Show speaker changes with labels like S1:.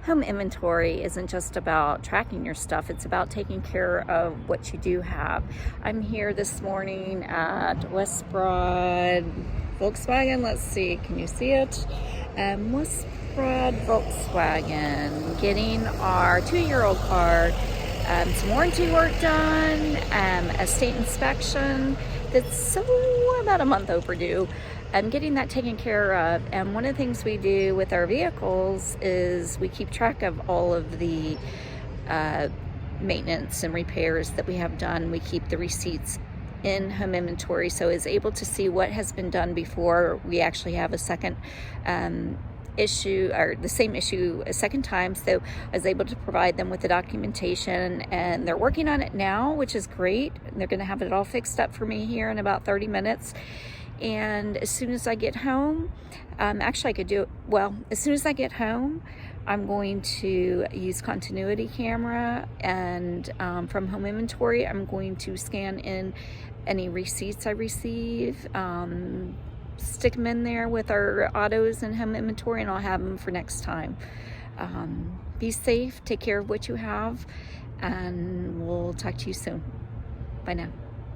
S1: home inventory isn't just about tracking your stuff, it's about taking care of what you do have. I'm here this morning at West Broad Volkswagen. Let's see, can you see it? West Broad Volkswagen, getting our 2-year-old car some warranty work done, a state inspection that's about a month overdue. I'm getting that taken care of, and one of the things we do with our vehicles is we keep track of all of the maintenance and repairs that we have done. We keep the receipts in home inventory, so is able to see what has been done before we actually have a second issue, or the same issue a second time. So I was able to provide them with the documentation, and they're working on it now, which is great. They're going to have it all fixed up for me here in about 30 minutes. And as soon as I get home, actually I could do it, well, as soon as I get home, I'm going to use Continuity Camera, and from home inventory, I'm going to scan in any receipts I receive, stick them in there with our autos and home inventory, and I'll have them for next time. Be safe, take care of what you have, and we'll talk to you soon. Bye now.